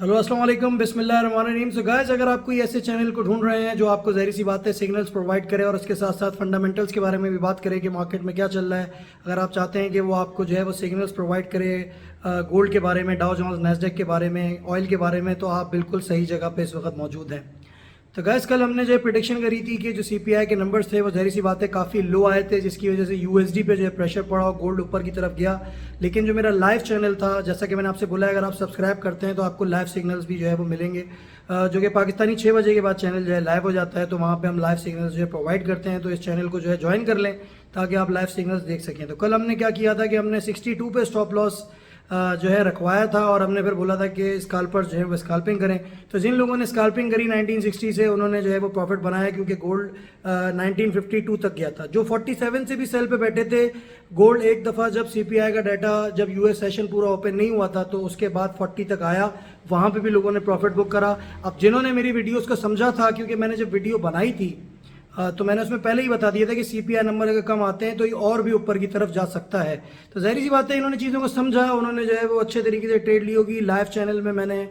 Hello अस्सलाम वालेकुम बिस्मिल्लाहिर्रहमानिर्रहीम। सो गाइस, अगर आप कोई ऐसे चैनल को ढूंढ रहे हैं जो आपको ज़ाहिर सी बात है सिग्नल्स प्रोवाइड करे और उसके साथ साथ फंडामेंटल्स के बारे में भी बात करे कि मार्केट में क्या चल रहा है, अगर आप चाहते हैं कि वो आपको जो है वो सिग्नल्स प्रोवाइड करे गोल्ड के बारे में, डाउ जोन्स नैस्डैक के बारे में, ऑयल के बारे में, तो आप बिल्कुल सही जगह पे इस वक्त मौजूद हैं। तो गैस, कल हमने जो प्रिडिक्शन करी थी कि जो सीपीआई के नंबर्स थे वो ज़ाहिर सी बात है काफ़ी लो आए थे, जिसकी वजह से यूएसडी पे जो है प्रेशर पड़ा और गोल्ड ऊपर की तरफ गया। लेकिन जो मेरा लाइव चैनल था, जैसा कि मैंने आपसे बोला है, अगर आप सब्सक्राइब करते हैं तो आपको लाइव सिग्नल्स भी जो है वो मिलेंगे, जो कि पाकिस्तानी 6 बजे के बाद चैनल जो है लाइव हो जाता है, तो वहाँ पर हम लाइव सिग्नल्स जो है प्रोवाइड करते हैं। तो इस चैनल को जो है ज्वाइन कर लें ताकि आप लाइव सिग्नल्स देख सकें। तो कल हमने क्या किया था कि हमने 62 पे स्टॉप लॉस जो है रखवाया था और हमने फिर बोला था कि स्काल्पर जो है वो स्काल्पिंग करें। तो जिन लोगों ने स्काल्पिंग करी 1960 से, उन्होंने जो है वो प्रॉफिट बनाया, क्योंकि गोल्ड 1952 तक गया था। जो 47 से भी सेल पे बैठे थे, गोल्ड एक दफ़ा जब सीपीआई का डाटा, जब यूएस सेशन पूरा ओपन नहीं हुआ था, तो उसके बाद 40 तक आया, वहाँ पे भी लोगों ने प्रॉफिट बुक करा। अब जिन्होंने मेरी वीडियोज़ को समझा था, क्योंकि मैंने जब वीडियो बनाई थी तो मैंने उसमें पहले ही बता दिया था कि सीपीआई नंबर अगर कम आते हैं तो ये और भी ऊपर की तरफ जा सकता है। तो ज़ाहिर सी बात है, इन्होंने चीज़ों को समझा, उन्होंने जो है वो अच्छे तरीके से ट्रेड ली होगी। लाइव चैनल में मैंने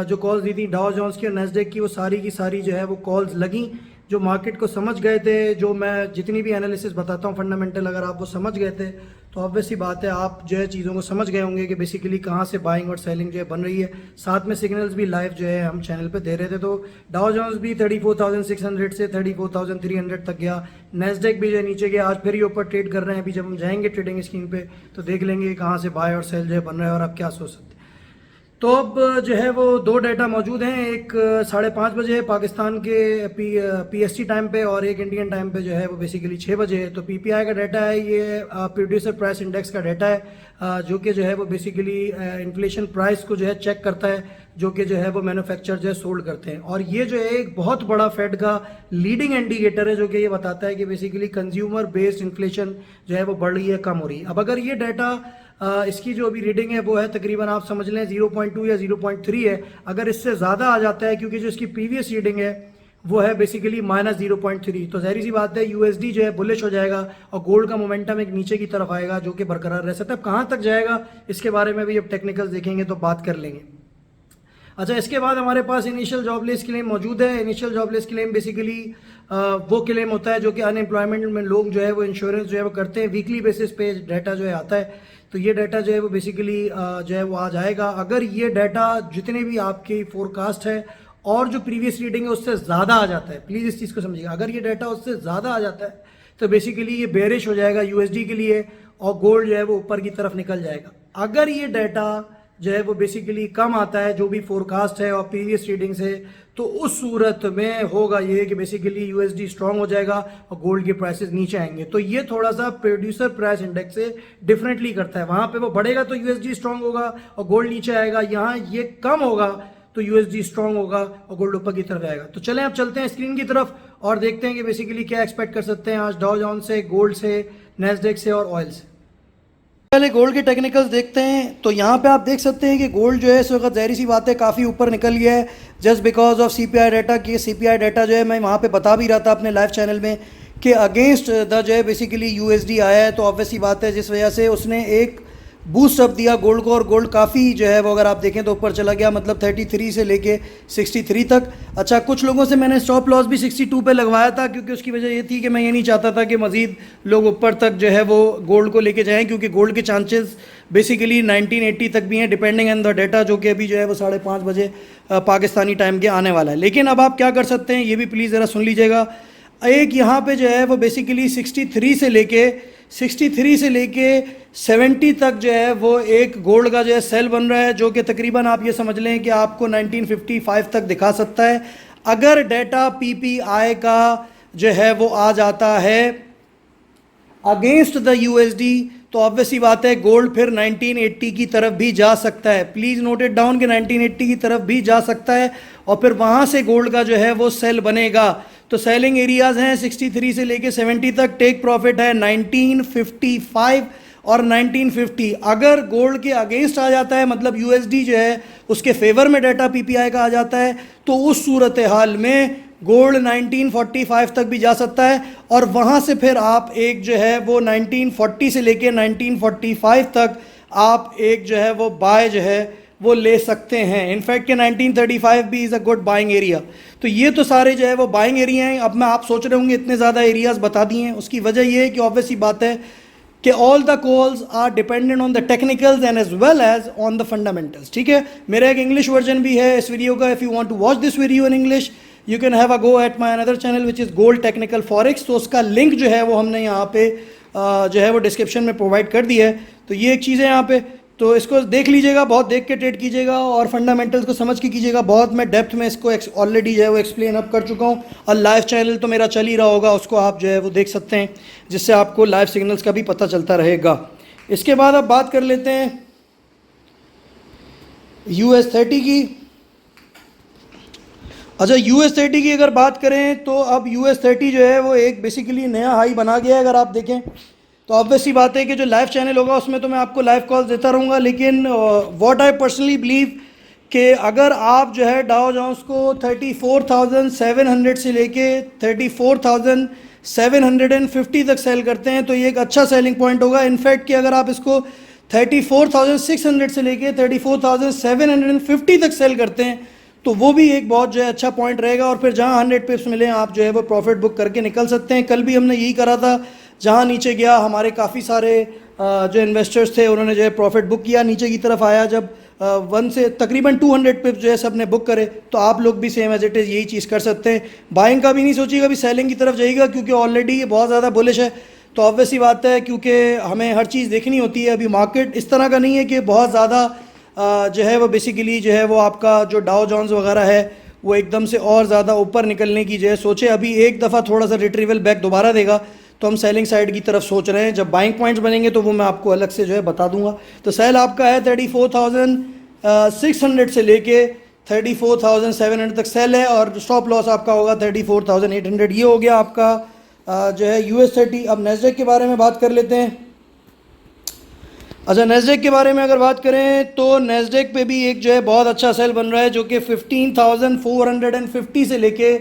जो कॉल्स दी थी डाउ जोन्स की और नैस्डैक की, वो सारी की सारी जो है वो कॉल्स लगी। जो मार्केट को समझ गए थे, जो मैं जितनी भी एनालिसिस बताता हूँ फंडामेंटल, अगर आप वो समझ गए थे तो ऑब्वियस सी बात है आप जो है चीज़ों को समझ गए होंगे कि बेसिकली कहाँ से बाइंग और सेलिंग जो है बन रही है। साथ में सिग्नल्स भी लाइव जो है हम चैनल पे दे रहे थे। तो डाउ जोन्स भी 34,600 से 34,300 तक गया। नैस्डैक भी जो है नीचे गया, आज फिर ये ऊपर ट्रेड कर रहे हैं। अभी जब हम जाएंगे ट्रेडिंग स्क्रीन पे तो देख लेंगे कहाँ से बाय और सेल जो है बन रहा है और आप क्या सोच सकते हैं। तो अब जो है वो दो डाटा मौजूद हैं, एक 5:30 बजे है पाकिस्तान के पीएसटी टाइम पे, और एक इंडियन टाइम पे जो है वो बेसिकली 6 बजे है। तो पीपीआई का डाटा है, ये प्रोड्यूसर प्राइस इंडेक्स का डाटा है, जो कि जो है वो बेसिकली इन्फ्लेशन प्राइस को जो है चेक करता है, जो कि जो है वो मैन्युफैक्चर जो है सोल्ड करते हैं। और ये जो है एक बहुत बड़ा फेड का लीडिंग इंडिकेटर है, जो कि ये बताता है कि बेसिकली कंज्यूमर बेस्ड इन्फ्लेशन जो है वो बढ़ रही है, कम हो रही है। अब अगर ये डाटा इसकी जो अभी रीडिंग है वो है तकरीबन आप समझ लें 0.2 या 0.3 है। अगर इससे ज़्यादा आ जाता है, क्योंकि जो इसकी प्रीवियस रीडिंग है वो है बेसिकली -0.3, तो ज़ाहिर सी बात है यूएसडी जो है बुलिश हो जाएगा और गोल्ड का मोमेंटम एक नीचे की तरफ आएगा, जो कि बरकरार रह सकता है। अब कहाँ तक जाएगा इसके बारे में भी अब टेक्निकल्स देखेंगे तो बात कर लेंगे। अच्छा, इसके बाद हमारे पास इनिशियल जॉबलेस क्लेम मौजूद है। इनिशियल जॉबलेस क्लेम बेसिकली वो क्लेम होता है जो कि अनएम्प्लॉयमेंट में लोग जो है वो इंश्योरेंस जो है वो करते हैं। वीकली बेसिस पे डाटा जो है आता है, तो ये डाटा जो है वो बेसिकली जो है वो आ जाएगा। अगर ये डाटा जितने भी आपकी फोरकास्ट है और जो प्रीवियस रीडिंग है उससे ज़्यादा आ जाता है, प्लीज़ इस चीज़ को समझिएगा, अगर ये डाटा उससे ज़्यादा आ जाता है तो बेसिकली ये बेरिश हो जाएगा यूएसडी के लिए और गोल्ड जो है वो ऊपर की तरफ निकल जाएगा। अगर ये डाटा जो है वो बेसिकली कम आता है, जो भी फोरकास्ट है और प्रीवियस रीडिंग से, तो उस सूरत में होगा ये कि बेसिकली यूएसडी स्ट्रांग हो जाएगा और गोल्ड के प्राइसेस नीचे आएंगे। तो ये थोड़ा सा प्रोड्यूसर प्राइस इंडेक्स से डिफरेंटली करता है। वहां पे वो बढ़ेगा तो यूएसडी स्ट्रांग होगा और गोल्ड नीचे आएगा, यहाँ ये कम होगा तो यूएसडी स्ट्रांग होगा और गोल्ड ऊपर की तरफ आएगा। तो चलें अब चलते हैं स्क्रीन की तरफ और देखते हैं कि बेसिकली क्या एक्सपेक्ट कर सकते हैं आज डाउ जोन्स से, गोल्ड से, नैस्डैक से और ऑयल से। पहले गोल्ड के टेक्निकल्स देखते हैं। तो यहाँ पे आप देख सकते हैं कि गोल्ड जो है इस वक्त ज़ाहिर सी बात है काफ़ी ऊपर निकल गया है, just because of CPI data. कि सीपीआई डाटा जो है मैं वहाँ पे बता भी रहा था अपने लाइव चैनल में कि अगेंस्ट द जो है बेसिकली यूएसडी आया है, तो ऑब्वियस सी बात है जिस वजह से उसने एक बूस्ट अप दिया गोल्ड को, और गोल्ड काफ़ी जो है वो अगर आप देखें तो ऊपर चला गया, मतलब 33 से लेके 63 तक। अच्छा, कुछ लोगों से मैंने स्टॉप लॉस भी 62 पे लगवाया था, क्योंकि उसकी वजह ये थी कि मैं ये नहीं चाहता था कि मज़ीद लोग ऊपर तक जो है वो गोल्ड को लेके जाएं, क्योंकि गोल्ड के चांसेस बेसिकली 1980 तक भी हैं, डिपेंडिंग ऑन द डाटा, जो कि अभी जो है वो 5:30 बजे पाकिस्तानी टाइम के आने वाला है। लेकिन अब आप क्या कर सकते हैं ये भी प्लीज़ ज़रा सुन लीजिएगा। एक यहाँ पे जो है वो बेसिकली 63 से लेके 70 तक जो है वो एक गोल्ड का जो है सेल बन रहा है, जो कि तकरीबन आप ये समझ लें कि आपको 1955 तक दिखा सकता है। अगर डाटा पीपीआई का जो है वो आ जाता है अगेंस्ट द यूएसडी, तो ऑब्वियसली बात है गोल्ड फिर 1980 की तरफ भी जा सकता है। प्लीज़ नोट इट डाउन कि 1980 की तरफ भी जा सकता है और फिर वहाँ से गोल्ड का जो है वो सेल बनेगा। तो सेलिंग एरियाज़ हैं 63 से लेके 70 तक, टेक प्रॉफिट है 1955 और 1950। अगर गोल्ड के अगेंस्ट आ जाता है, मतलब यूएसडी जो है उसके फेवर में डाटा पीपीआई का आ जाता है, तो उस सूरत हाल में गोल्ड 1945 तक भी जा सकता है और वहाँ से फिर आप एक जो है वो 1940 से लेके 1945 तक आप एक जो है वो बाय जो है वो ले सकते हैं। इनफैक्ट के 1935 भी is a good buying area. तो ये तो सारे जो है वो बाइंग एरिया हैं। अब मैं आप सोच रहे होंगे इतने ज़्यादा एरियाज़ बता दिए हैं, उसकी वजह ये है कि ऑब्वियस ही बात है कि all the calls are dependent on the technicals and as well as on the fundamentals. ठीक है, मेरा एक इंग्लिश वर्जन भी है इस वीडियो का। If you want to watch this video in English you can have a go at my another channel which is Gold Technical Forex. तो उसका लिंक जो है वो हमने यहाँ पे जो है वो डिस्क्रिप्शन में प्रोवाइड कर दिया है। तो ये एक चीज़ है यहाँ पे, तो इसको देख लीजिएगा, बहुत देख के ट्रेड कीजिएगा और फंडामेंटल्स को समझ के कीजिएगा। बहुत मैं डेप्थ में इसको ऑलरेडी जो है वो एक्सप्लेन अप कर चुका हूँ, और लाइव चैनल तो मेरा चल ही रहा होगा, उसको आप जो है वो देख सकते हैं, जिससे आपको लाइव सिग्नल्स का भी पता चलता रहेगा। इसके बाद अब बात कर लेते हैं US30 की। अच्छा, US30 की अगर बात करें तो अब US30 जो है वो एक बेसिकली नया हाई बना गया है। अगर आप देखें तो ऑब्वियसली बात है कि जो लाइव चैनल होगा उसमें तो मैं आपको लाइव कॉल्स देता रहूँगा, लेकिन व्हाट आई पर्सनली बिलीव कि अगर आप जो है डाउ जोन्स को 34,700 से लेके 34,750 तक सेल करते हैं तो ये एक अच्छा सेलिंग पॉइंट होगा। इनफैक्ट कि अगर आप इसको 34,600 से लेके 34,750 तक सेल करते हैं तो वो भी एक बहुत जो है अच्छा पॉइंट रहेगा, और फिर जहाँ 100 पिप्स मिले आप जो है वो प्रॉफिट बुक करके निकल सकते हैं। कल भी हमने यही करा था, जहाँ नीचे गया हमारे काफ़ी सारे जो इन्वेस्टर्स थे उन्होंने जो है प्रॉफिट बुक किया। नीचे की तरफ आया जब 1 से तकरीबन 200 पिप्स जो है सब ने बुक करे, तो आप लोग भी सेम एज इट इज़ यही चीज़ कर सकते हैं। बाइंग का भी नहीं सोचिएगा, भी सेलिंग की तरफ जाइएगा, क्योंकि ऑलरेडी ये बहुत ज़्यादा बुलिश है। तो ऑब्वियस ही बात है, क्योंकि हमें हर चीज़ देखनी होती है। अभी मार्केट इस तरह का नहीं है कि बहुत ज़्यादा जो है वो बेसिकली जो है वो आपका जो डाउ जोन्स वगैरह है वो एकदम से और ज़्यादा ऊपर निकलने की जो है सोचे। अभी एक दफ़ा थोड़ा सा रिट्रीवल बैक दोबारा देगा तो हम सेलिंग साइड की तरफ सोच रहे हैं। जब बाइंग पॉइंट्स बनेंगे तो वो मैं आपको अलग से जो है बता दूंगा। तो सेल आपका है 34,600 से लेके 34,700 तक सेल है, और स्टॉप लॉस आपका होगा 34,800। ये हो गया आपका जो है US30। अब नेस्डेक के बारे में बात कर लेते हैं। अच्छा, नेस्डेक के बारे में अगर बात करें तो नेस्डेक पे भी एक जो है बहुत अच्छा सेल बन रहा है, जो कि 15,450 से लेके,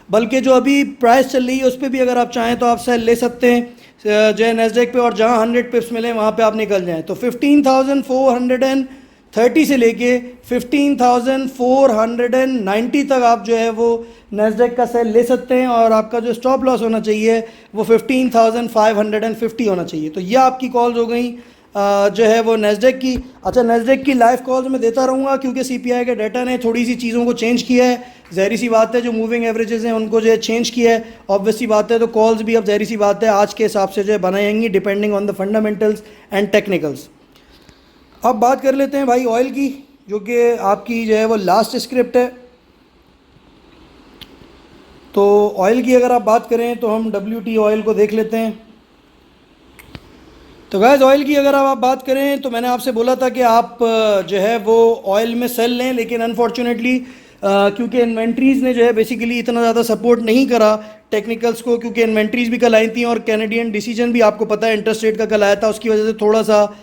बल्कि जो अभी प्राइस चल रही है उस पर भी अगर आप चाहें तो आप सेल ले सकते हैं जो है नेस्डेक पे, और जहां 100 पिप्स मिले वहां पे आप निकल जाएं। तो 15,430 से लेके 15,490 तक आप जो है वो नेस्डेक का सेल ले सकते हैं, और आपका जो स्टॉप लॉस होना चाहिए वो 15,550 होना चाहिए। तो ये आपकी कॉल्स हो गई जो है वो नेस्डेक की। अच्छा, नेस्डेक की लाइव कॉल्स मैं देता रहूँगा, क्योंकि CPI के डाटा ने थोड़ी सी चीज़ों को चेंज किया है। ज़ाहिर सी बात है जो मूविंग एवरेजेस हैं उनको जो है चेंज किया है, ऑब्वियस सी बात है। तो कॉल्स भी अब ज़ाहिर सी बात है आज के हिसाब से जो है बनाएंगी, depending on the fundamentals and technicals. अब बात कर लेते हैं भाई ऑयल की, जो कि आपकी जो है वो लास्ट स्क्रिप्ट है। तो ऑयल की अगर आप बात करें तो हम WT ऑयल को देख लेते हैं। तो गैस ऑयल की अगर आप बात करें तो मैंने आपसे बोला था कि आप जो है वो ऑयल में सेल लें, लेकिन अनफॉर्चुनेटली क्योंकि इन्वेंट्रीज़ ने जो है बेसिकली इतना ज़्यादा सपोर्ट नहीं करा टेक्निकल्स को, क्योंकि इन्वेंट्रीज़ भी कल आई थी और कैनेडियन डिसीजन भी आपको पता है इंटरेस्ट रेट का कल आया था, उसकी वजह से थोड़ा सा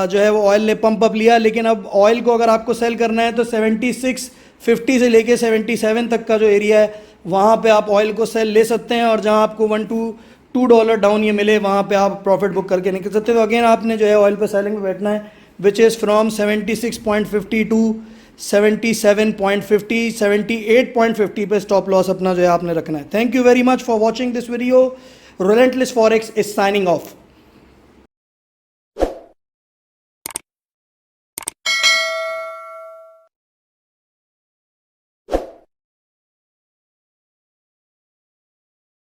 जो है वो ऑयल ने पंप अप लिया। लेकिन अब ऑयल को अगर आपको सेल करना है तो 76.50 से लेके 77 तक का जो एरिया है वहाँ पे आप ऑयल को सेल ले सकते हैं, और जहाँ आपको $2 डाउन ये मिले वहाँ पे आप प्रॉफिट बुक करके निकल सकते हो। तो अगेन आपने जो है ऑयल पे सेलिंग में बैठना है, विच इज़ फ्रॉम 76.50 टू 77.50, 78.50 पे स्टॉप लॉस अपना जो है आपने रखना है। Thank you very much for watching this video. Relentless forex is signing off.